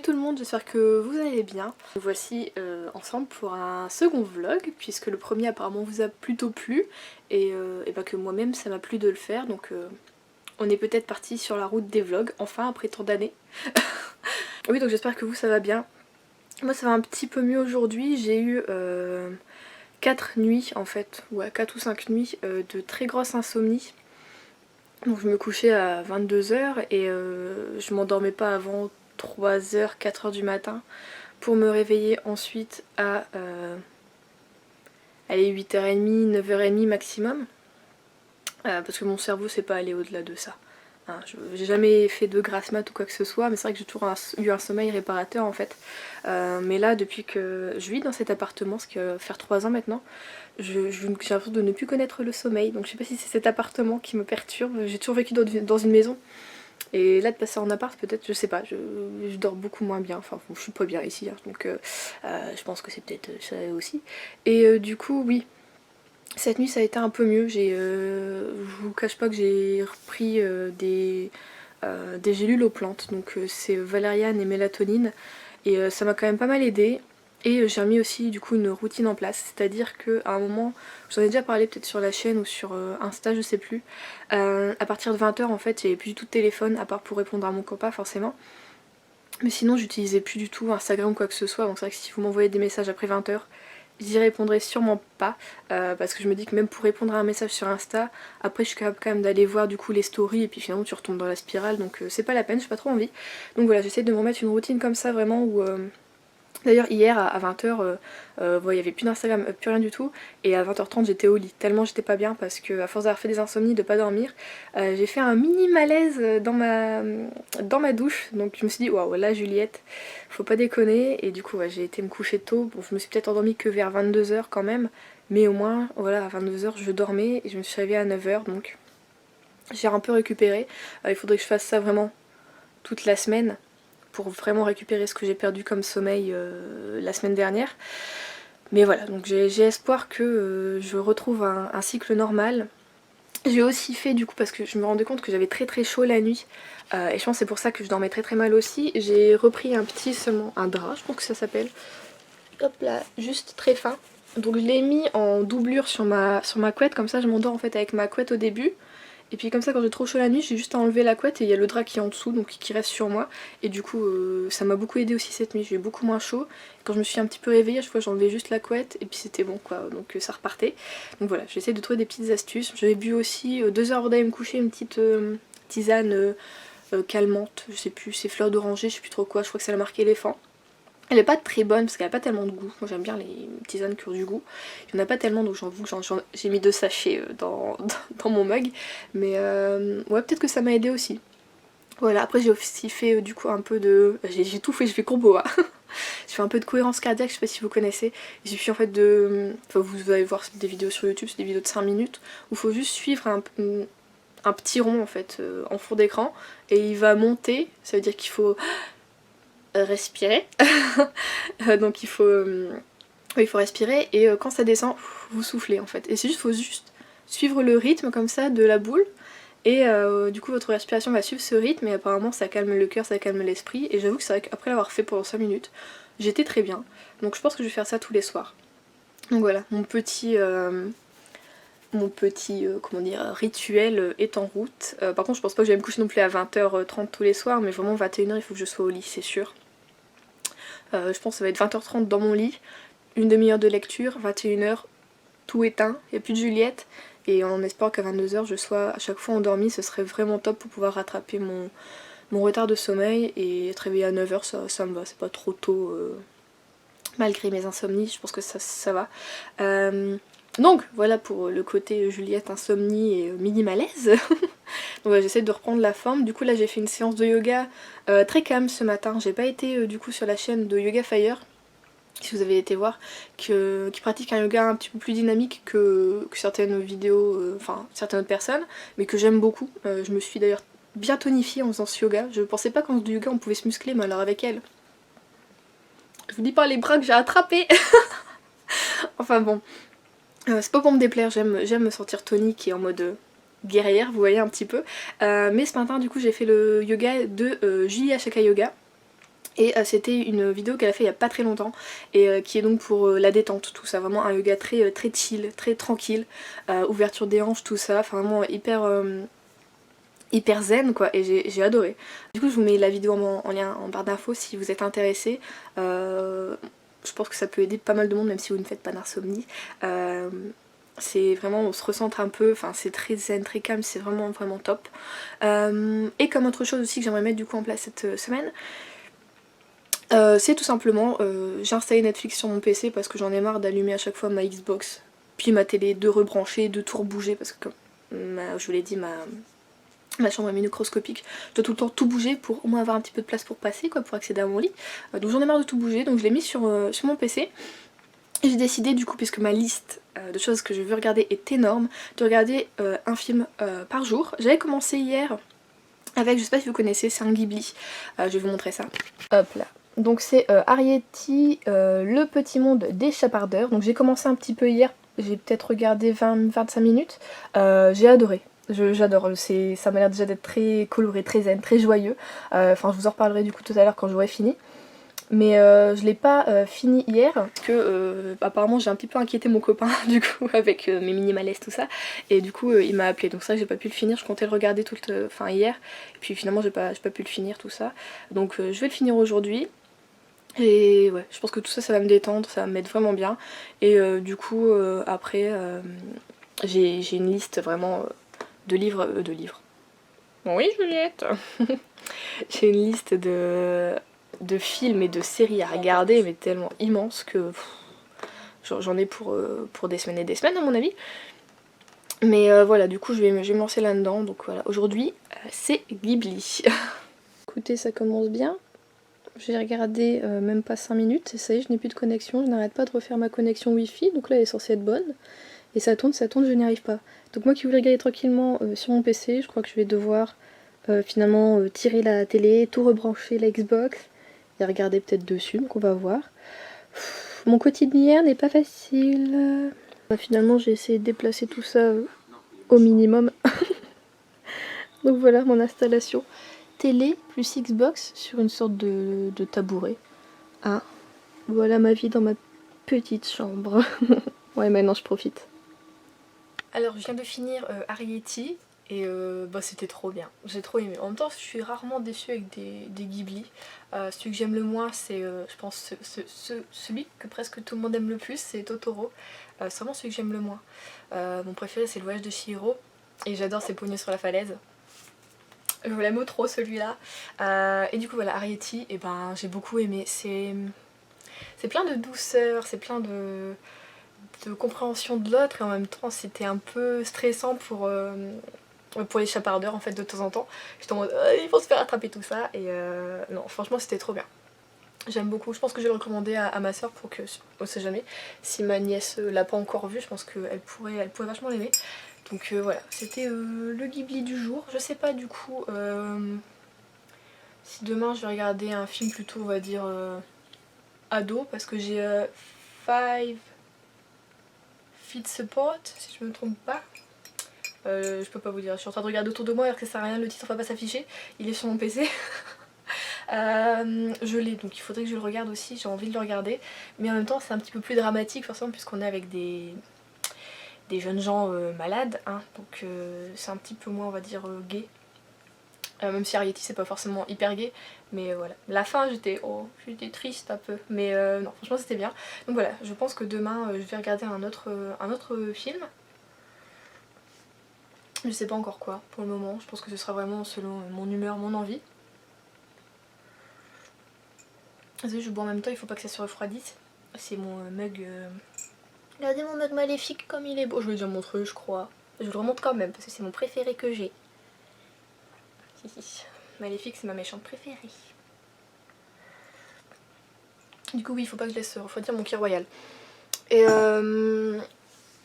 tout le monde, j'espère que vous allez bien. Nous voici ensemble pour un second vlog, puisque le premier apparemment vous a plutôt plu, et bah que moi-même ça m'a plu de le faire, donc on est peut-être parti sur la route des vlogs, enfin après tant d'années. Oui, donc j'espère que vous ça va bien. Moi ça va un petit peu mieux aujourd'hui, j'ai eu 4 nuits en fait, ouais 4 ou 5 nuits de très grosse insomnie. Donc je me couchais à 22h et je m'endormais pas avant 3h, 4h du matin pour me réveiller ensuite à allez, 8h30, 9h30 maximum. Parce que mon cerveau c'est pas allé au-delà de ça. Hein, j'ai jamais fait de grasse mat ou quoi que ce soit, mais c'est vrai que j'ai toujours eu un sommeil réparateur en fait. Mais là, depuis que je vis dans cet appartement, ce qui va faire 3 ans maintenant, j'ai l'impression de ne plus connaître le sommeil. Donc je sais pas si c'est cet appartement qui me perturbe. J'ai toujours vécu dans une maison. Et là de passer en appart peut-être, je sais pas, je dors beaucoup moins bien. Enfin bon, je suis pas bien ici, hein, donc je pense que c'est peut-être ça aussi. Et du coup oui. Cette nuit ça a été un peu mieux, je vous cache pas que j'ai repris des gélules aux plantes, donc c'est valériane et mélatonine, et ça m'a quand même pas mal aidé. Et j'ai mis aussi du coup une routine en place, c'est-à-dire qu'à un moment, j'en ai déjà parlé peut-être sur la chaîne ou sur Insta, je sais plus, à partir de 20h en fait j'avais plus du tout de téléphone, à part pour répondre à mon copain forcément. Mais sinon j'utilisais plus du tout Instagram ou quoi que ce soit, donc c'est vrai que si vous m'envoyez des messages après 20h, j'y répondrai sûrement pas, parce que je me dis que même pour répondre à un message sur Insta, après je suis capable quand même d'aller voir du coup les stories et puis finalement tu retombes dans la spirale, donc c'est pas la peine, j'ai pas trop envie. Donc voilà, j'essaie de me remettre une routine comme ça vraiment où... D'ailleurs hier à 20h, il n'y avait plus d'Instagram, plus rien du tout, et à 20h30 j'étais au lit, tellement j'étais pas bien parce que à force d'avoir fait des insomnies, de pas dormir, j'ai fait un mini malaise dans ma douche, donc je me suis dit waouh là Juliette, faut pas déconner, et du coup ouais, j'ai été me coucher tôt, bon je me suis peut-être endormie que vers 22h quand même, mais au moins voilà à 22h je dormais et je me suis réveillée à 9h, donc j'ai un peu récupéré. Il faudrait que je fasse ça vraiment toute la semaine, pour vraiment récupérer ce que j'ai perdu comme sommeil la semaine dernière. Mais voilà, donc j'ai espoir que je retrouve un cycle normal. J'ai aussi fait du coup, parce que je me rendais compte que j'avais très très chaud la nuit, et je pense que c'est pour ça que je dormais très très mal aussi, j'ai repris un petit seulement, un drap je pense que ça s'appelle, hop là, juste très fin. Donc je l'ai mis en doublure sur ma couette, comme ça je m'endors en fait avec ma couette au début. Et puis comme ça quand j'ai trop chaud la nuit, j'ai juste à enlever la couette et il y a le drap qui est en dessous, donc qui reste sur moi. Et du coup ça m'a beaucoup aidé aussi cette nuit, j'ai eu beaucoup moins chaud. Quand je me suis un petit peu réveillée, à chaque fois j'enlevais juste la couette et puis c'était bon quoi, donc ça repartait. Donc voilà, j'essaie de trouver des petites astuces. J'avais bu aussi 2 heures avant d'aller me coucher une petite tisane calmante, je sais plus, c'est fleur d'oranger, je sais plus trop quoi, je crois que c'est la marque Éléphant. Elle est pas très bonne parce qu'elle a pas tellement de goût. Moi j'aime bien les tisanes qui ont du goût. Il n'y en a pas tellement, donc j'avoue que j'ai mis 2 sachets dans mon mug. Mais ouais, peut-être que ça m'a aidé aussi. Voilà, après j'ai aussi fait du coup un peu de... J'ai tout fait, je fais combo. Hein. Je fais un peu de cohérence cardiaque, je sais pas si vous connaissez. Il suffit en fait de... Enfin vous allez voir des vidéos sur YouTube, c'est des vidéos de 5 minutes. Où il faut juste suivre un petit rond en fait en fond d'écran. Et il va monter, ça veut dire qu'il faut... respirer. Donc il faut respirer et quand ça descend, vous soufflez en fait. Et c'est juste, faut juste suivre le rythme comme ça de la boule et du coup votre respiration va suivre ce rythme et apparemment ça calme le cœur, ça calme l'esprit. Et j'avoue que c'est vrai qu'après l'avoir fait pendant 5 minutes, j'étais très bien. Donc je pense que je vais faire ça tous les soirs. Donc voilà, mon petit comment dire, rituel est en route. Par contre je pense pas que je vais me coucher non plus à 20h30 tous les soirs, mais vraiment 21h il faut que je sois au lit, c'est sûr. Je pense que ça va être 20h30 dans mon lit, une demi-heure de lecture, 21h, tout éteint, il n'y a plus de Juliette, et en espérant qu'à 22h je sois à chaque fois endormie, ce serait vraiment top pour pouvoir rattraper mon retard de sommeil, et être réveillée à 9h ça me va, c'est pas trop tôt, malgré mes insomnies, je pense que ça va. Donc voilà pour le côté Juliette insomnie et mini malaise. Donc ouais, j'essaie de reprendre la forme. Du coup là j'ai fait une séance de yoga très calme ce matin. J'ai pas été du coup sur la chaîne de Yoga Fire, si vous avez été voir, qui pratique un yoga un petit peu plus dynamique que certaines vidéos, enfin certaines autres personnes, mais que j'aime beaucoup. Je me suis d'ailleurs bien tonifiée en faisant ce yoga. Je pensais pas qu'en faisant du yoga on pouvait se muscler, mais alors avec elle, je vous dis pas les bras que j'ai attrapés. Enfin bon, c'est pas pour me déplaire, j'aime me sentir tonique et en mode guerrière, vous voyez un petit peu. Mais ce matin du coup j'ai fait le yoga de Julia Shaka Yoga. Et c'était une vidéo qu'elle a fait il y a pas très longtemps et qui est donc pour la détente, tout ça, vraiment un yoga très, très chill, très tranquille, ouverture des hanches, tout ça, enfin vraiment hyper zen quoi, et j'ai adoré. Du coup je vous mets la vidéo en lien en barre d'infos si vous êtes intéressés. Je pense que ça peut aider pas mal de monde même si vous ne faites pas d'insomnie. C'est vraiment, on se recentre un peu, enfin c'est très zen, très calme, c'est vraiment vraiment top. Et comme autre chose aussi que j'aimerais mettre du coup en place cette semaine, c'est tout simplement, j'ai installé Netflix sur mon PC parce que j'en ai marre d'allumer à chaque fois ma Xbox, puis ma télé, de rebrancher, de tout rebouger parce que comme je vous l'ai dit, ma chambre est microscopique, je dois tout le temps tout bouger pour au moins avoir un petit peu de place pour passer quoi, pour accéder à mon lit. Donc j'en ai marre de tout bouger, donc je l'ai mis sur mon PC. Et j'ai décidé du coup, puisque ma liste de choses que je veux regarder est énorme, de regarder un film par jour. J'avais commencé hier avec, je sais pas si vous connaissez, c'est un Ghibli. Je vais vous montrer ça. Hop là. Donc c'est Arrietty, Le Petit Monde des Chapardeurs. Donc j'ai commencé un petit peu hier, j'ai peut-être regardé 20-25 minutes. J'ai adoré. J'adore, ça m'a l'air déjà d'être très coloré, très zen, très joyeux. Enfin je vous en reparlerai du coup tout à l'heure quand j'aurai fini. Mais je l'ai pas fini hier parce que apparemment j'ai un petit peu inquiété mon copain du coup avec mes minimalistes tout ça, et du coup il m'a appelé, donc c'est vrai que j'ai pas pu le finir, je comptais le regarder hier et puis finalement j'ai pas pu le finir tout ça, donc je vais le finir aujourd'hui. Et ouais, je pense que tout ça, ça va me détendre, ça va me mettre vraiment bien. Et du coup, après, j'ai une liste vraiment de livres. Oui, Juliette. J'ai une liste de films et de séries à regarder, mais tellement immense que j'en ai pour des semaines et des semaines, à mon avis. Mais voilà, du coup, je vais me lancer là-dedans. Donc voilà, aujourd'hui, c'est Ghibli. Écoutez, ça commence bien. J'ai regardé même pas 5 minutes, et ça y est, je n'ai plus de connexion, je n'arrête pas de refaire ma connexion Wi-Fi, donc là elle est censée être bonne, et ça tourne, je n'y arrive pas. Donc moi qui voulais regarder tranquillement sur mon PC, je crois que je vais devoir finalement tirer la télé, tout rebrancher la Xbox, et regarder peut-être dessus, donc on va voir. Mon quotidien n'est pas facile. Finalement j'ai essayé de déplacer tout ça au minimum. Donc voilà mon installation. Télé plus Xbox sur une sorte de tabouret. Ah, voilà ma vie dans ma petite chambre. Ouais, maintenant je profite. Alors, je viens de finir Arrietty et bah, c'était trop bien. J'ai trop aimé. En même temps, je suis rarement déçue avec des Ghibli. Celui que j'aime le moins, c'est, je pense, celui que presque tout le monde aime le plus, c'est Totoro. C'est vraiment celui que j'aime le moins. Mon préféré, c'est Le Voyage de Chihiro. Et j'adore ses poneys sur la falaise. Je l'aime trop celui-là. Et du coup, voilà, Arrietty, et ben, j'ai beaucoup aimé. C'est plein de douceur, c'est plein de compréhension de l'autre, et en même temps c'était un peu stressant pour les chapardeurs en fait de temps en temps. J'étais en mode ils vont se faire attraper tout ça, et non franchement c'était trop bien. J'aime beaucoup, je pense que je vais le recommander à ma soeur pour que, on sait jamais, si ma nièce l'a pas encore vu, je pense qu'elle pourrait vachement l'aimer. Donc voilà, c'était le Ghibli du jour. Je sais pas du coup si demain je vais regarder un film plutôt on va dire ado, parce que j'ai Five Feet Support, si je me trompe pas. Je peux pas vous dire, je suis en train de regarder autour de moi alors que ça sert à rien, le titre va pas s'afficher, il est sur mon PC. Je l'ai, donc il faudrait que je le regarde aussi, j'ai envie de le regarder, mais en même temps c'est un petit peu plus dramatique forcément puisqu'on est avec des jeunes gens malades, hein, donc c'est un petit peu moins on va dire gay. Même si Arrietty c'est pas forcément hyper gay, mais voilà. La fin j'étais triste un peu, mais non franchement c'était bien. Donc voilà, je pense que demain je vais regarder un autre film. Je sais pas encore quoi pour le moment, je pense que ce sera vraiment selon mon humeur, mon envie. Désolée, je bois en même temps, il faut pas que ça se refroidisse. C'est mon mug... Regardez mon mug maléfique comme il est beau. Je vais déjà montrer, je crois. Je vous le remonte quand même parce que c'est mon préféré que j'ai. Maléfique, c'est ma méchante préférée. Du coup, oui, il faut pas que je laisse refroidir mon Kir Royal. Et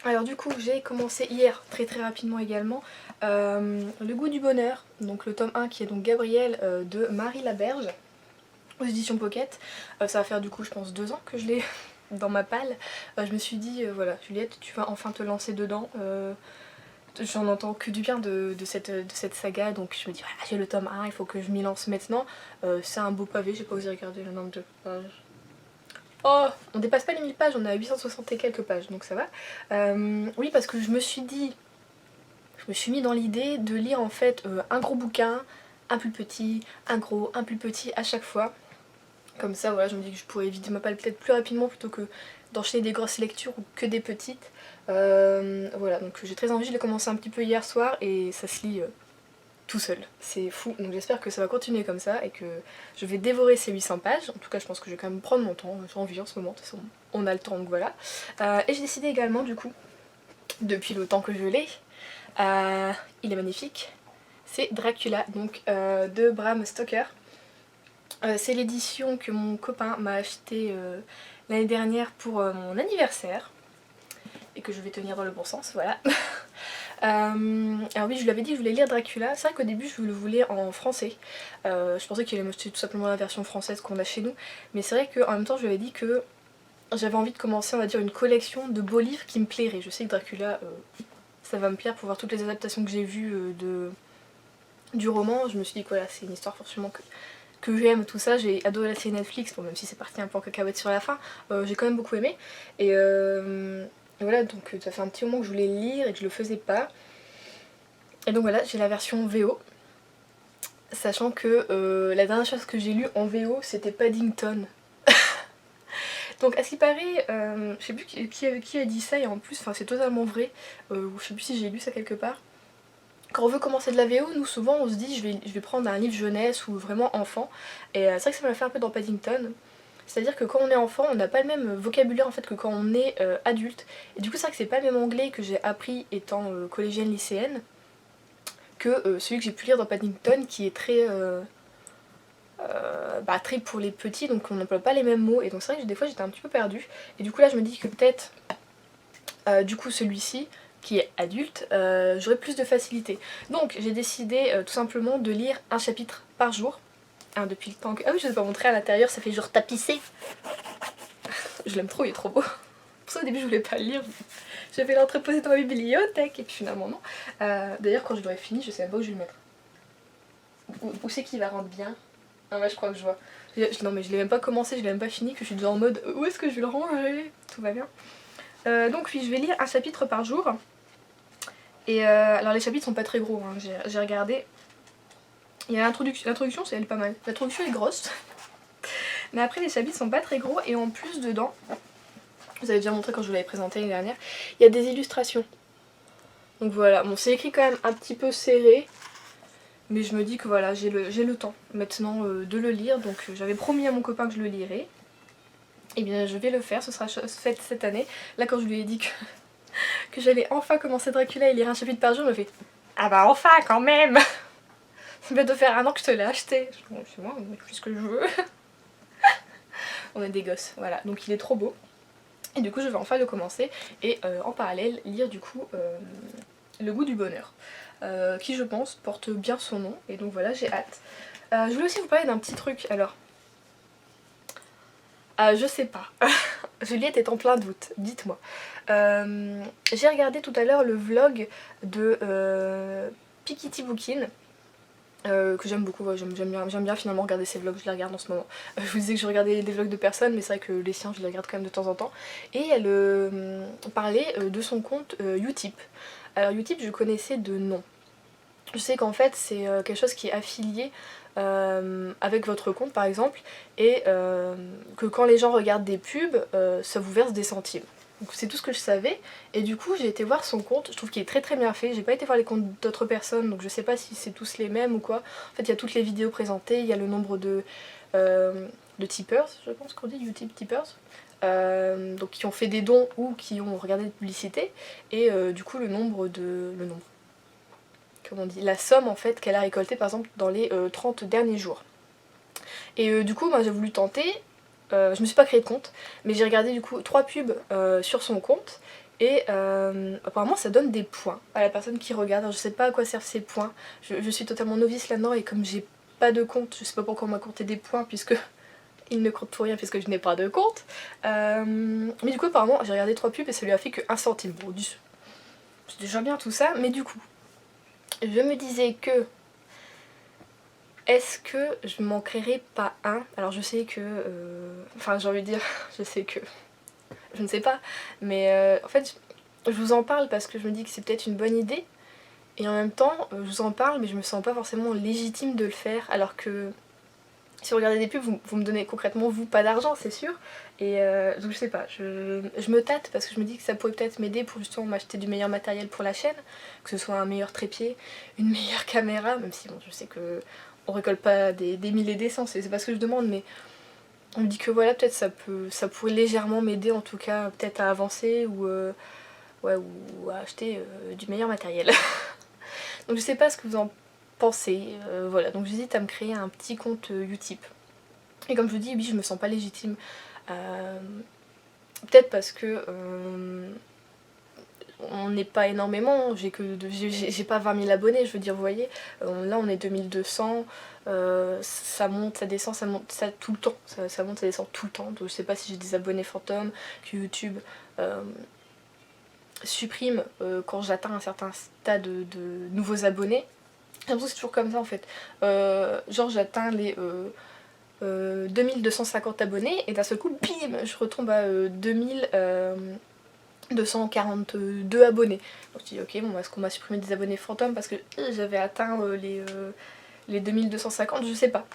alors du coup, j'ai commencé hier, très rapidement également, Le Goût du Bonheur, donc le tome 1 qui est donc Gabrielle de Marie Laberge, aux éditions Pocket. Ça va faire du coup, je pense, 2 ans que je l'ai dans ma palle. Je me suis dit, voilà, Juliette, tu vas enfin te lancer dedans. j'en entends que du bien de cette saga, donc je me dis j'ai le tome 1, il faut que je m'y lance maintenant. C'est un beau pavé, j'ai pas osé regarder le nombre de pages. Oh, on dépasse pas les 1000 pages, on est à 860 et quelques pages, donc ça va. Oui, parce que je me suis mis dans l'idée de lire en fait un gros bouquin, un plus petit, un gros, un plus petit à chaque fois. Comme ça, voilà, je me dis que je pourrais vider ma palle peut-être plus rapidement plutôt que d'enchaîner des grosses lectures ou que des petites. Voilà, donc j'ai très envie, je l'ai commencé un petit peu hier soir et ça se lit tout seul. C'est fou, donc j'espère que ça va continuer comme ça et que je vais dévorer ces 800 pages. En tout cas, je pense que je vais quand même prendre mon temps, j'ai envie en ce moment, de toute façon, on a le temps, donc voilà. Et j'ai décidé également, du coup, depuis le temps que je l'ai, il est magnifique, c'est Dracula, donc de Bram Stoker. C'est l'édition que mon copain m'a acheté l'année dernière pour mon anniversaire et que je vais tenir dans le bon sens, voilà. Alors oui, je lui avais dit que je voulais lire Dracula. C'est vrai qu'au début je le voulais en français. Je pensais qu'il allait m'acheter tout simplement la version française qu'on a chez nous. Mais c'est vrai qu'en même temps je lui avais dit que j'avais envie de commencer, on va dire, une collection de beaux livres qui me plairaient. Je sais que Dracula, ça va me plaire pour voir toutes les adaptations que j'ai vues du roman. Je me suis dit que voilà, c'est une histoire forcément que j'aime, tout ça. J'ai adoré la série Netflix, bon, même si c'est parti un peu en cacahuète sur la fin, j'ai quand même beaucoup aimé. Et voilà, donc ça fait un petit moment que je voulais le lire et que je le faisais pas. Et donc voilà, j'ai la version VO. Sachant que la dernière chose que j'ai lue en VO, c'était Paddington. Donc à ce qui paraît, je sais plus qui a dit ça, et en plus, c'est totalement vrai, je sais plus si j'ai lu ça quelque part. Quand on veut commencer de la VO, nous souvent on se dit je vais prendre un livre jeunesse ou vraiment enfant. Et c'est vrai que ça m'a fait un peu dans Paddington. C'est-à-dire que quand on est enfant, on n'a pas le même vocabulaire en fait que quand on est adulte. Et du coup c'est vrai que c'est pas le même anglais que j'ai appris étant collégienne lycéenne que celui que j'ai pu lire dans Paddington, qui est très très pour les petits, donc on n'emploie pas les mêmes mots. Et donc c'est vrai que des fois j'étais un petit peu perdue. Et du coup là je me dis que peut-être du coup celui-ci qui est adulte, j'aurai plus de facilité. Donc j'ai décidé tout simplement de lire un chapitre par jour. Depuis le temps que... Ah oui, je ne vais pas montrer à l'intérieur, ça fait genre tapissé. Je l'aime trop, il est trop beau. Pour ça au début je voulais pas le lire. J'avais l'entreposer dans ma bibliothèque et puis finalement non. D'ailleurs quand je l'aurai fini, je sais même pas où je vais le mettre. Où c'est qu'il va rendre bien? Ah ouais, je crois que je vois. Non mais je l'ai même pas commencé, je l'ai même pas fini, que je suis déjà en mode où est-ce que je vais le ranger? Tout va bien. Donc oui, je vais lire un chapitre par jour. Et alors les chapitres sont pas très gros, hein. J'ai regardé. Il y a l'introduction, c'est elle pas mal. L'introduction est grosse. Mais après les chapitres sont pas très gros et en plus dedans, vous avez déjà montré quand je vous l'avais présenté l'année dernière, il y a des illustrations. Donc voilà, bon c'est écrit quand même un petit peu serré. Mais je me dis que voilà, j'ai le temps maintenant de le lire. Donc j'avais promis à mon copain que je le lirais. Et bien je vais le faire, ce sera fait cette année. Là quand je lui ai dit que j'allais enfin commencer Dracula et lire un chapitre par jour, il me fait ah bah enfin quand même. Ça vient de faire 1 an que je te l'ai acheté. Bon, c'est moi, je fais ce que je veux. On est des gosses, voilà. Donc il est trop beau. Et du coup je vais enfin le commencer. Et en parallèle lire du coup Le goût du bonheur. Qui je pense porte bien son nom. Et donc voilà, j'ai hâte. Je voulais aussi vous parler d'un petit truc. Alors, je sais pas. Juliette est en plein doute, dites-moi. J'ai regardé tout à l'heure le vlog de Pikiti Bookin. Que j'aime beaucoup, ouais, j'aime bien finalement regarder ses vlogs, je les regarde en ce moment. Je vous disais que je regardais des vlogs de personnes, mais c'est vrai que les siens je les regarde quand même de temps en temps. Et elle parlait de son compte Utip. Alors Utip je connaissais de nom. Je sais qu'en fait c'est quelque chose qui est affilié avec votre compte par exemple, et que quand les gens regardent des pubs, ça vous verse des centimes. Donc c'est tout ce que je savais, et du coup j'ai été voir son compte, je trouve qu'il est très très bien fait. J'ai pas été voir les comptes d'autres personnes, donc je sais pas si c'est tous les mêmes ou quoi. En fait il y a toutes les vidéos présentées, il y a le nombre de tipeurs, je pense qu'on dit Utip tipeurs, donc qui ont fait des dons ou qui ont regardé des publicités, et du coup le nombre, comment on dit, la somme en fait qu'elle a récoltée par exemple dans les 30 derniers jours. Et du coup moi j'ai voulu tenter. Je me suis pas créé de compte, mais j'ai regardé du coup 3 pubs sur son compte, et apparemment ça donne des points à la personne qui regarde. Alors je sais pas à quoi servent ces points, je suis totalement novice là-dedans, et comme j'ai pas de compte, je sais pas pourquoi on m'a compté des points puisque il ne compte pour rien puisque je n'ai pas de compte. Mais du coup apparemment j'ai regardé 3 pubs et ça lui a fait que 1 centime. Bon, c'est déjà bien tout ça, mais du coup, je me disais que est-ce que je m'en créerais pas un? Alors je sais que... Enfin j'ai envie de dire, je sais que... Je ne sais pas, mais en fait je vous en parle parce que je me dis que c'est peut-être une bonne idée. Et en même temps, je vous en parle mais je me sens pas forcément légitime de le faire. Alors que si vous regardez des pubs, vous me donnez concrètement vous pas d'argent c'est sûr. Et donc je sais pas, je me tâte parce que je me dis que ça pourrait peut-être m'aider pour justement m'acheter du meilleur matériel pour la chaîne. Que ce soit un meilleur trépied, une meilleure caméra, même si bon je sais que on récolte pas des milliers et des cents, c'est pas ce que je demande, mais on me dit que voilà peut-être ça pourrait légèrement m'aider en tout cas peut-être à avancer ouais, ou à acheter du meilleur matériel. Donc je sais pas ce que vous en pensez, voilà, donc j'hésite à me créer un petit compte Utip. Et comme je vous dis, oui je me sens pas légitime. Peut-être parce que on n'est pas énormément, j'ai pas 20 000 abonnés, je veux dire, vous voyez, là on est 2200, ça monte, ça descend, ça monte, ça tout le temps, ça monte, ça descend tout le temps, donc je sais pas si j'ai des abonnés fantômes, que YouTube supprime quand j'atteins un certain stade de nouveaux abonnés. J'ai l'impression que c'est toujours comme ça en fait, genre j'atteins les 2250 abonnés et d'un seul coup, bim, je retombe à 2242 abonnés. Donc je dis ok, bon, est-ce qu'on m'a supprimé des abonnés fantômes parce que j'avais atteint les 2250, je sais pas.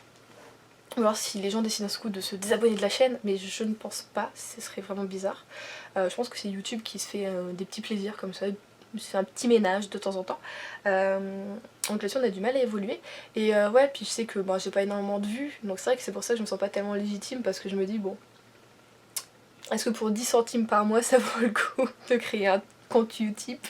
Ou alors si les gens décident d'un seul coup de se désabonner de la chaîne, mais je ne pense pas, ce serait vraiment bizarre. Je pense que c'est YouTube qui se fait des petits plaisirs comme ça, se fait un petit ménage de temps en temps. Donc là-dessus on a du mal à évoluer. Et ouais, puis je sais que bon, j'ai pas énormément de vues, donc c'est vrai que c'est pour ça que je me sens pas tellement légitime parce que je me dis bon, est-ce que pour 10 centimes par mois ça vaut le coup de créer un compte Utip?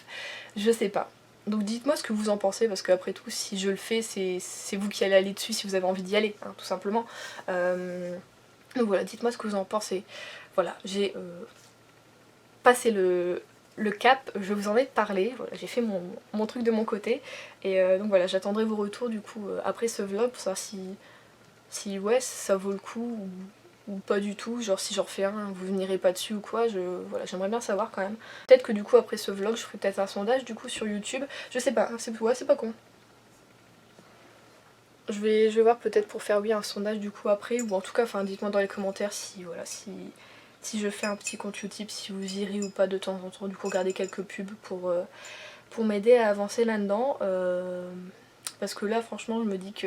Je sais pas. Donc dites-moi ce que vous en pensez parce qu'après tout si je le fais c'est vous qui allez aller dessus si vous avez envie d'y aller, hein, tout simplement. Donc voilà, dites-moi ce que vous en pensez. Voilà, j'ai passé le cap, je vous en ai parlé, voilà, j'ai fait mon truc de mon côté. Et donc voilà, j'attendrai vos retours du coup après ce vlog pour savoir si ouais ça vaut le coup ou pas du tout, genre si j'en refais un, vous venirez pas dessus ou quoi, voilà, j'aimerais bien savoir quand même. Peut-être que du coup après ce vlog je ferai peut-être un sondage du coup sur YouTube, je sais pas, c'est pas con. Je vais voir peut-être pour faire oui un sondage du coup après, ou en tout cas enfin dites-moi dans les commentaires si voilà si je fais un petit compte Utip, si vous irez ou pas de temps en temps, du coup regarder quelques pubs pour m'aider à avancer là-dedans. Parce que là franchement je me dis que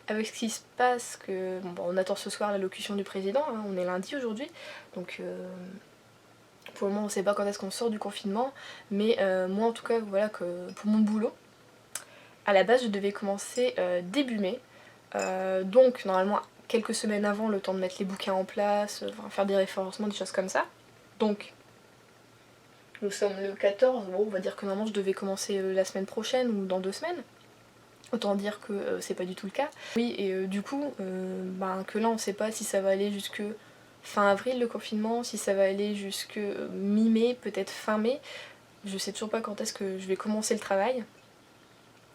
avec ce qui se passe, que bon, on attend ce soir l'allocution du président, hein, on est lundi aujourd'hui, donc pour le moment on sait pas quand est-ce qu'on sort du confinement, mais moi en tout cas voilà que pour mon boulot, à la base je devais commencer début mai, donc normalement quelques semaines avant, le temps de mettre les bouquins en place, faire des référencements, des choses comme ça. Donc nous sommes le 14, bon on va dire que normalement je devais commencer la semaine prochaine ou dans 2 semaines. Autant dire que c'est pas du tout le cas. Oui, et du coup, que là on sait pas si ça va aller jusque fin avril le confinement, si ça va aller jusque mi-mai, peut-être fin mai. Je sais toujours pas quand est-ce que je vais commencer le travail.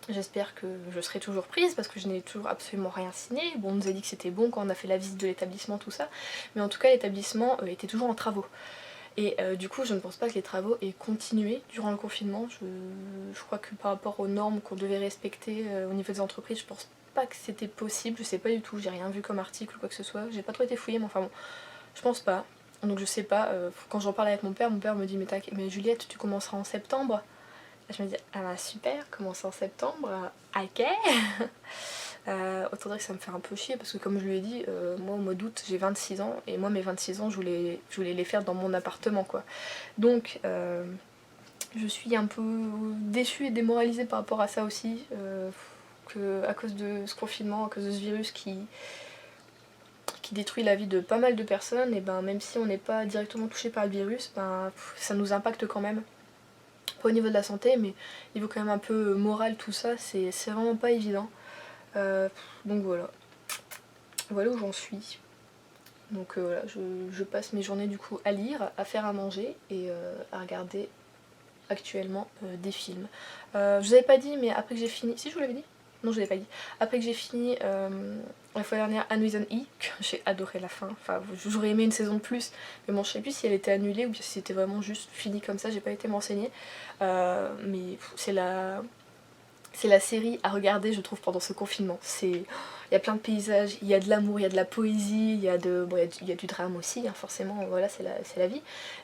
J'espère que je serai toujours prise parce que je n'ai toujours absolument rien signé. Bon, on nous a dit que c'était bon quand on a fait la visite de l'établissement, tout ça. Mais en tout cas, l'établissement était toujours en travaux. Et du coup, je ne pense pas que les travaux aient continué durant le confinement. Je crois que par rapport aux normes qu'on devait respecter au niveau des entreprises, je pense pas que c'était possible. Je sais pas du tout, j'ai rien vu comme article ou quoi que ce soit. J'ai pas trop été fouillée, mais enfin bon, je pense pas. Donc je sais pas, quand j'en parle avec mon père me dit mais Juliette, tu commenceras en septembre. Je me dis ah bah super, commencer en septembre, ok. Autant dire que ça me fait un peu chier parce que comme je lui ai dit, moi au mois d'août j'ai 26 ans et moi mes 26 ans je voulais les faire dans mon appartement quoi. Donc je suis un peu déçue et démoralisée par rapport à ça aussi, à cause de ce confinement, à cause de ce virus qui détruit la vie de pas mal de personnes, et ben même si on n'est pas directement touché par le virus, ben ça nous impacte quand même. Pas au niveau de la santé, mais au niveau quand même un peu moral, tout ça, c'est vraiment pas évident. Donc voilà. Voilà où j'en suis. Donc voilà, je passe mes journées du coup à lire, à faire à manger et à regarder actuellement des films. Je vous avais pas dit, mais après que j'ai fini... Si, je vous l'avais dit? non je l'ai pas dit, après que j'ai fini la fois dernière Anne with an E, que j'ai adoré la fin, enfin j'aurais aimé une saison de plus, mais bon je sais plus si elle était annulée ou si c'était vraiment juste fini comme ça, j'ai pas été m'enseigner, mais c'est la série à regarder je trouve pendant ce confinement. Il y a plein de paysages, il y a de l'amour, il y a de la poésie, il y a du drame aussi, hein, forcément, voilà c'est la vie.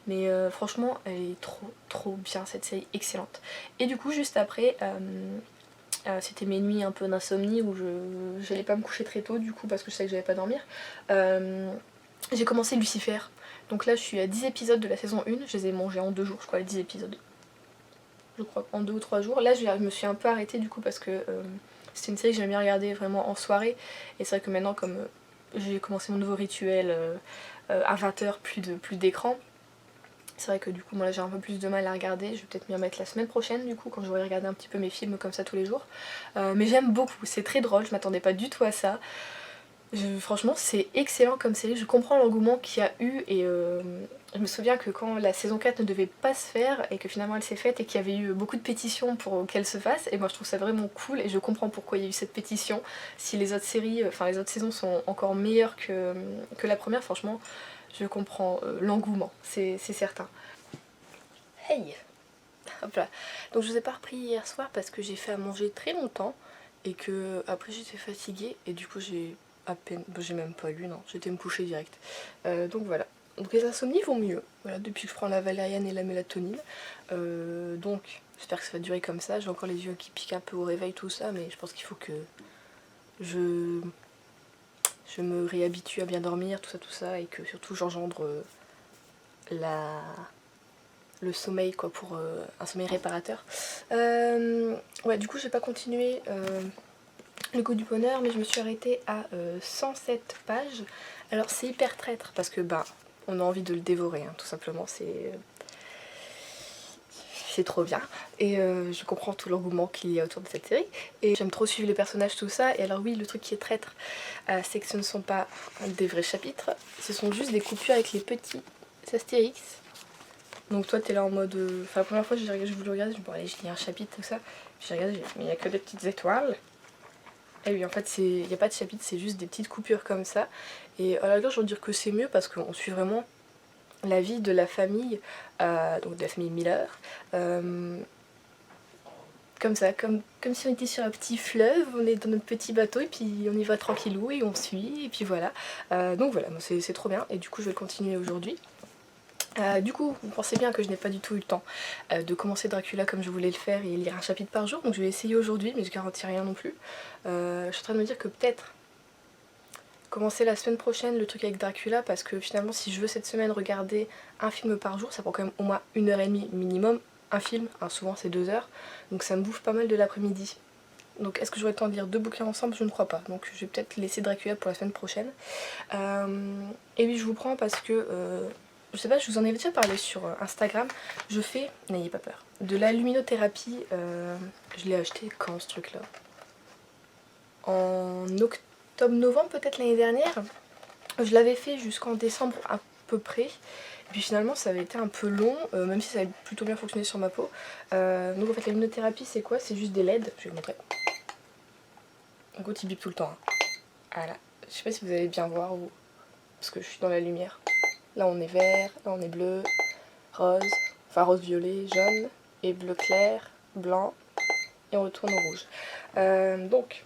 Mais franchement elle est trop bien cette série, excellente. Et du coup juste après, c'était mes nuits un peu d'insomnie où je n'allais pas me coucher très tôt du coup parce que je savais que j'allais pas dormir. J'ai commencé Lucifer. Donc là je suis à 10 épisodes de la saison 1, je les ai mangés en 2 jours je crois les 10 épisodes. Je crois en 2 ou 3 jours. Là je me suis un peu arrêtée du coup parce que c'était une série que j'aimais bien regarder vraiment en soirée. Et c'est vrai que maintenant comme j'ai commencé mon nouveau rituel à 20h plus d'écran, c'est vrai que du coup moi là j'ai un peu plus de mal à regarder. Je vais peut-être m'y remettre la semaine prochaine du coup quand j'aurai regardé un petit peu mes films comme ça tous les jours. Mais j'aime beaucoup, c'est très drôle, je m'attendais pas du tout à ça. Franchement c'est excellent comme série, je comprends l'engouement qu'il y a eu et je me souviens que quand la saison 4 ne devait pas se faire et que finalement elle s'est faite et qu'il y avait eu beaucoup de pétitions pour qu'elle se fasse, et moi je trouve ça vraiment cool et je comprends pourquoi il y a eu cette pétition. Si les autres séries, enfin les autres saisons sont encore meilleures que la première, franchement je comprends l'engouement, c'est certain. Hey, hop là. Donc je vous ai pas repris hier soir parce que j'ai fait à manger très longtemps et que après j'étais fatiguée et du coup j'ai à peine, bon, j'ai même pas lu, non, j'étais me coucher direct. Donc voilà. Donc les insomnies vont mieux, voilà, depuis que je prends la valériane et la mélatonine. Donc j'espère que ça va durer comme ça. J'ai encore les yeux qui piquent un peu au réveil, tout ça, mais je pense qu'il faut que je me réhabitue à bien dormir, tout ça, et que surtout j'engendre le sommeil quoi, pour un sommeil réparateur. Ouais, du coup j'ai pas continué le goût du bonheur, mais je me suis arrêtée à 107 pages. Alors c'est hyper traître parce que bah on a envie de le dévorer, hein, tout simplement, c'est trop bien. Et je comprends tout l'engouement qu'il y a autour de cette série. Et j'aime trop suivre les personnages, tout ça. Et alors oui, le truc qui est traître, c'est que ce ne sont pas des vrais chapitres, ce sont juste des coupures avec les petits astérix. Donc toi t'es là en mode... Enfin la première fois je voulais regarder, je me dis bon allez j'ai un chapitre tout ça. Puis j'ai regardé, mais il n'y a que des petites étoiles. Et oui en fait il n'y a pas de chapitre, c'est juste des petites coupures comme ça. Et à la rigueur je veux dire que c'est mieux parce qu'on suit vraiment la vie de la famille, donc de la famille Miller. Comme ça, comme si on était sur un petit fleuve, on est dans notre petit bateau et puis on y va tranquillou et on suit et puis voilà. Donc voilà, c'est trop bien et du coup je vais continuer aujourd'hui. Du coup, vous pensez bien que je n'ai pas du tout eu le temps de commencer Dracula comme je voulais le faire et lire un chapitre par jour, donc je vais essayer aujourd'hui, mais je garantis rien non plus. Je suis en train de me dire que peut-être commencer la semaine prochaine le truc avec Dracula, parce que finalement si je veux cette semaine regarder un film par jour, ça prend quand même au moins 1h30 minimum, un film, hein, souvent c'est 2 heures, donc ça me bouffe pas mal de l'après-midi. Donc est-ce que j'aurai le temps de lire 2 bouquins ensemble? Je ne crois pas, donc je vais peut-être laisser Dracula pour la semaine prochaine. Et oui je vous prends parce que... je sais pas, je vous en avais déjà parlé sur Instagram, je fais, n'ayez pas peur, de la luminothérapie. Je l'ai acheté quand ce truc là? En octobre-novembre peut-être l'année dernière. Je l'avais fait jusqu'en décembre à peu près. Et puis finalement ça avait été un peu long, même si ça avait plutôt bien fonctionné sur ma peau. Donc en fait la luminothérapie c'est quoi? C'est juste des LED, je vais vous montrer. En gros il bip tout le temps. Hein. Voilà, je sais pas si vous allez bien voir ou... parce que je suis dans la lumière. Là on est vert, là on est bleu, rose, enfin rose violet, jaune, et bleu clair, blanc, et on retourne au rouge. Donc,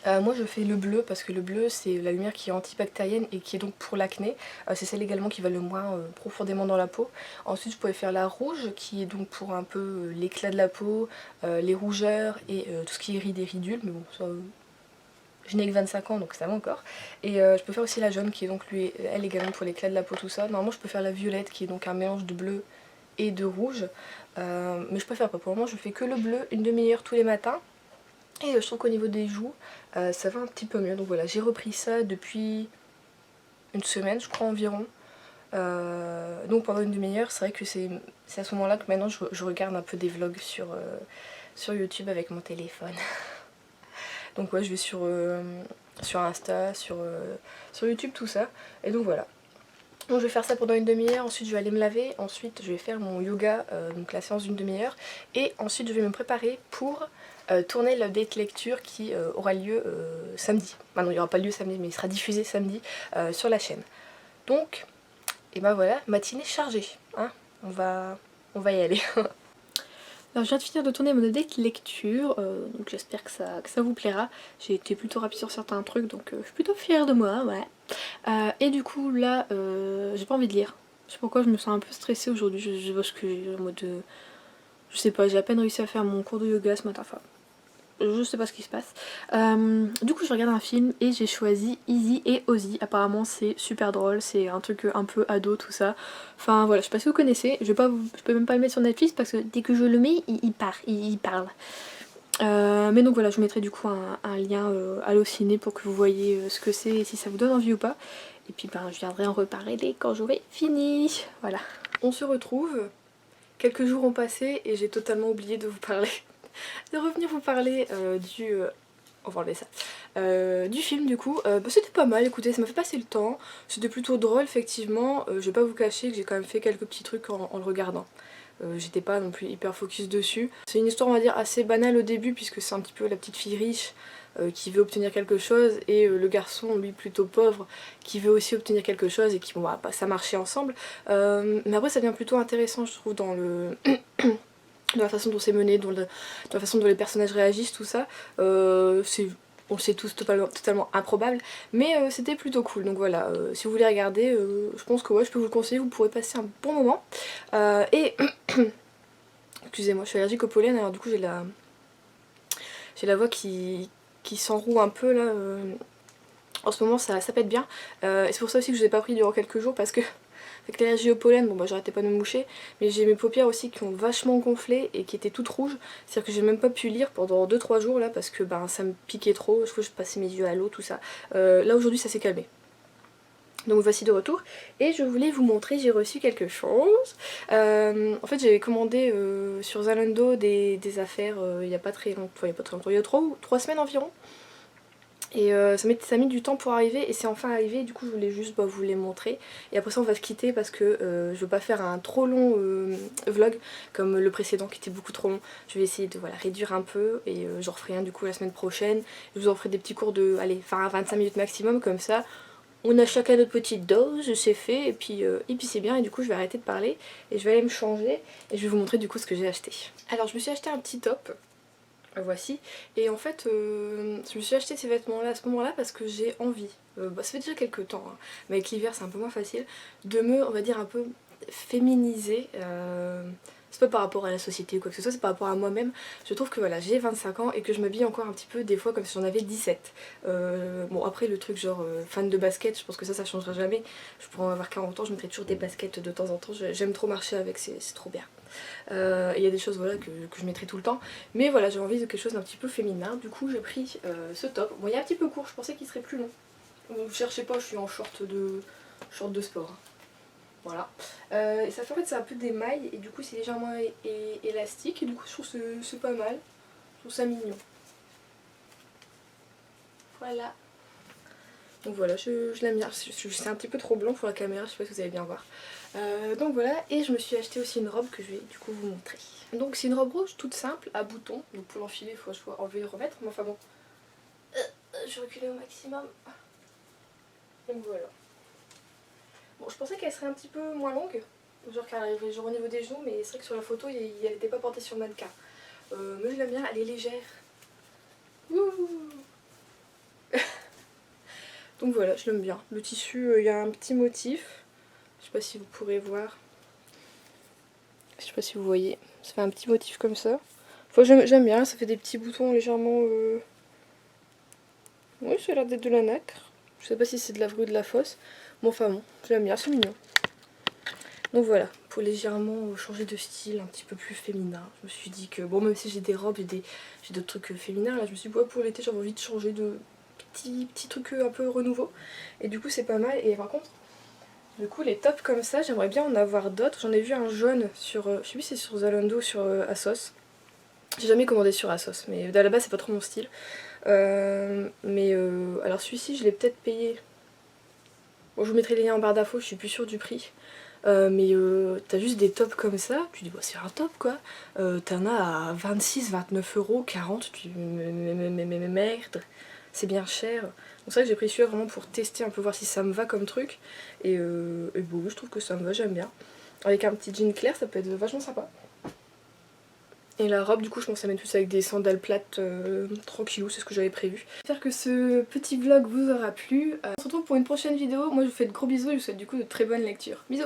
moi je fais le bleu parce que le bleu c'est la lumière qui est antibactérienne et qui est donc pour l'acné. C'est celle également qui va le moins profondément dans la peau. Ensuite je pourrais faire la rouge qui est donc pour un peu l'éclat de la peau, les rougeurs et tout ce qui est rides et ridules, mais bon ça... je n'ai que 25 ans donc ça va encore. Et je peux faire aussi la jaune qui est donc lui, elle également pour l'éclat de la peau tout ça. Normalement je peux faire la violette qui est donc un mélange de bleu et de rouge. Mais je préfère pas, pour le moment je fais que le bleu, une demi-heure tous les matins. Et je trouve qu'au niveau des joues ça va un petit peu mieux. Donc voilà, j'ai repris ça depuis une semaine je crois environ. Donc pendant une demi-heure c'est vrai que c'est à ce moment là que maintenant je regarde un peu des vlogs sur YouTube avec mon téléphone. Donc ouais je vais sur Insta, sur YouTube tout ça. Et donc voilà. Donc je vais faire ça pendant une demi-heure, ensuite je vais aller me laver, ensuite je vais faire mon yoga, donc la séance d'une demi-heure. Et ensuite je vais me préparer pour tourner le date lecture qui aura lieu samedi. Enfin non, il n'y aura pas lieu samedi, mais il sera diffusé samedi sur la chaîne. Donc, et ben voilà, matinée chargée, hein, on va y aller. Alors je viens de finir de tourner mon date lecture, donc j'espère que ça vous plaira. J'ai été plutôt rapide sur certains trucs, donc je suis plutôt fière de moi, ouais. Et du coup là, j'ai pas envie de lire. Je sais pourquoi je me sens un peu stressée aujourd'hui, je vois ce que j'ai en mode de... Je sais pas, j'ai à peine réussi à faire mon cours de yoga ce matin, enfin... Je sais pas ce qui se passe. Du coup je regarde un film et j'ai choisi Easy et Ozzy. Apparemment c'est super drôle, c'est un truc un peu ado tout ça. Enfin voilà, je sais pas si vous connaissez, je peux même pas le mettre sur Netflix parce que dès que je le mets, il parle. Mais donc voilà, je vous mettrai du coup un lien Allociné pour que vous voyez ce que c'est et si ça vous donne envie ou pas. Et puis ben je viendrai en reparler quand j'aurai fini. Voilà. On se retrouve, quelques jours ont passé et j'ai totalement oublié de vous parler. De revenir vous parler on va enlever ça. Du film du coup. C'était pas mal, écoutez, ça m'a fait passer le temps. C'était plutôt drôle effectivement. Je vais pas vous cacher que j'ai quand même fait quelques petits trucs en le regardant. J'étais pas non plus hyper focus dessus. C'est une histoire on va dire assez banale au début puisque c'est un petit peu la petite fille riche qui veut obtenir quelque chose et le garçon lui plutôt pauvre qui veut aussi obtenir quelque chose et qui bon bah ça marchait ensemble. Mais après ça devient plutôt intéressant je trouve dans le... de la façon dont c'est mené, de la façon dont les personnages réagissent, tout ça. On le sait tous totalement improbable, mais c'était plutôt cool. Donc voilà, si vous voulez regarder, je pense que ouais, je peux vous le conseiller, vous pourrez passer un bon moment. Et excusez-moi, je suis allergique au pollen, alors du coup j'ai la voix qui s'enroue un peu là. En ce moment ça pète bien. Et c'est pour ça aussi que je vous ai pas pris durant quelques jours parce que avec l'allergie au pollen, bon bah j'arrêtais pas de me moucher, mais j'ai mes paupières aussi qui ont vachement gonflé et qui étaient toutes rouges, c'est-à-dire que j'ai même pas pu lire pendant 2-3 jours là parce que ben ça me piquait trop, je crois que je passais mes yeux à l'eau, tout ça. Là aujourd'hui ça s'est calmé. Donc voici de retour et je voulais vous montrer, j'ai reçu quelque chose. En fait j'avais commandé sur Zalando des affaires il y a pas très longtemps, il y a 3 semaines environ. Et ça a mis du temps pour arriver et c'est enfin arrivé, du coup je voulais juste vous les montrer. Et après ça on va se quitter parce que je veux pas faire un trop long vlog comme le précédent qui était beaucoup trop long. Je vais essayer de voilà, réduire un peu et j'en referai un du coup la semaine prochaine. Je vous en ferai des petits cours de, allez, 20-25 minutes maximum comme ça. On a chacun notre petite dose, c'est fait et puis c'est bien et du coup je vais arrêter de parler et je vais aller me changer et je vais vous montrer du coup ce que j'ai acheté. Alors je me suis acheté un petit top. Voici, et en fait je me suis acheté ces vêtements là à ce moment là parce que j'ai envie, ça fait déjà quelques temps hein, mais avec l'hiver c'est un peu moins facile, de me on va dire un peu féminiser, c'est pas par rapport à la société ou quoi que ce soit, c'est par rapport à moi-même. Je trouve que voilà j'ai 25 ans et que je m'habille encore un petit peu des fois comme si j'en avais 17. Bon après le truc genre fan de basket, je pense que ça changera jamais, je pourrais en avoir 40 ans, je mettrai toujours des baskets de temps en temps, j'aime trop marcher avec, c'est trop bien. Il y a des choses voilà, que je mettrai tout le temps. Mais voilà, j'ai envie de quelque chose d'un petit peu féminin. Du coup, j'ai pris ce top. Bon, il est un petit peu court, je pensais qu'il serait plus long. Ne cherchez pas, je suis en short de sport. Voilà. Et ça fait en fait, c'est un peu des mailles et du coup, c'est légèrement élastique. Et du coup, je trouve que c'est pas mal. Je trouve ça mignon. Voilà. Donc voilà, je l'aime bien. C'est un petit peu trop blanc pour la caméra, je sais pas si vous allez bien voir. Donc voilà, et je me suis acheté aussi une robe que je vais du coup vous montrer. Donc c'est une robe rouge toute simple, à boutons. Donc pour l'enfiler, il faut que je dois enlever et remettre. Mais enfin bon, je vais reculer au maximum. Donc voilà. Bon, je pensais qu'elle serait un petit peu moins longue. Genre qu'elle arriverait genre au niveau des genoux, mais c'est vrai que sur la photo, elle n'était pas portée sur le mannequin. Mais je l'aime bien, elle est légère. Wouh. Donc voilà, je l'aime bien. Le tissu, il y a un petit motif. Je sais pas si vous pourrez voir. Je sais pas si vous voyez. Ça fait un petit motif comme ça. Enfin, j'aime bien, ça fait des petits boutons légèrement... Oui, ça a l'air d'être de la nacre. Je sais pas si c'est de la vraie ou de la fausse. Bon, enfin bon, j'aime bien, c'est mignon. Donc voilà, pour légèrement changer de style, un petit peu plus féminin. Je me suis dit que, bon, même si j'ai des robes, j'ai d'autres trucs féminins, là, je me suis dit, ouais, pour l'été, j'avais envie de changer de petits trucs un peu renouveau. Et du coup, c'est pas mal. Et par contre, du coup, les tops comme ça, j'aimerais bien en avoir d'autres. J'en ai vu un jaune sur, je sais plus si c'est sur Zalando ou sur Asos. J'ai jamais commandé sur Asos, mais à la base, c'est pas trop mon style. Alors celui-ci, je l'ai peut-être payé. Bon, je vous mettrai les liens en barre d'infos, je suis plus sûre du prix. mais t'as juste des tops comme ça, tu dis bah c'est un top quoi. T'en as à 26, 29 euros, 40, tu dis mais merde, c'est bien cher. Donc c'est vrai que j'ai pris celui-là vraiment pour tester un peu, voir si ça me va comme truc. Et bon, je trouve que ça me va, j'aime bien. Avec un petit jean clair, ça peut être vachement sympa. Et la robe, du coup, je pense à mettre plus avec des sandales plates tranquillou, c'est ce que j'avais prévu. J'espère que ce petit vlog vous aura plu. On se retrouve pour une prochaine vidéo. Moi, je vous fais de gros bisous et je vous souhaite du coup de très bonnes lectures. Bisous!